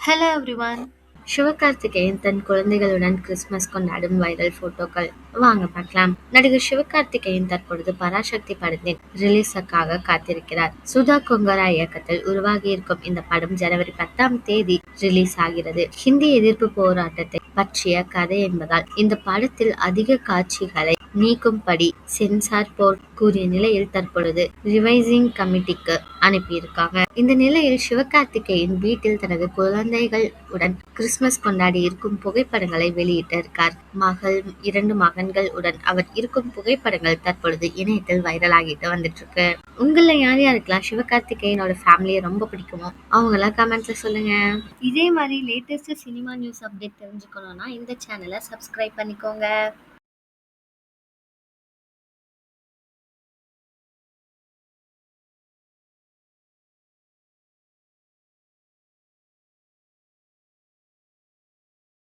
Hello everyone. Sivakarthikeyan தன் குழந்தைகளுடன் Christmas கொண்டாடும் viral போட்டோக்கள். வாங்க பார்க்கலாம். நடிகர் சிவகார்த்திகேயன் தற்பொழுது பராசக்தி படத்தின் ரிலீஸுக்காக காத்திருக்கிறார். சுதா கொங்கரா இயக்கத்தில் உருவாகியிருக்கும் இந்த படம் ஜனவரி 10 ரிலீஸ் ஆகிறது. ஹிந்தி எதிர்ப்பு போராட்டத்தை பற்றிய கதை என்பதால் இந்த படத்தில் அதிக காட்சிகளை நீக்கும்படி சென்சார் போர்டு கூறிய நிலையில் தற்பொழுது ரிவைசிங் கமிட்டிக்கு அனுப்பியிருக்காங்க. இந்த நிலையில் சிவகார்த்திகேயன் வீட்டில் தனது குழந்தைகள் உடன் கிறிஸ்துமஸ் கொண்டாடி இருக்கும் புகைப்படங்களை வெளியிட்டிருக்கார். இரண்டு மகன்கள் உடன் அவர் இருக்கும் புகைப்படங்கள் தற்பொழுது இணையத்தில் வைரல் ஆகிட்டு வந்துட்டு இருக்கு. உங்கள யார் யாருக்கெல்லாம் சிவகார்த்திகேயனோட ஃபேமிலியை ரொம்ப பிடிக்குமோ அவங்க எல்லாம் கமெண்ட்ல சொல்லுங்க. இதே மாதிரி லேட்டஸ்ட் சினிமா நியூஸ் அப்டேட் தெரிஞ்சுக்கணும்னா இந்த சேனலை சப்ஸ்கிரைப் பண்ணிக்கோங்க.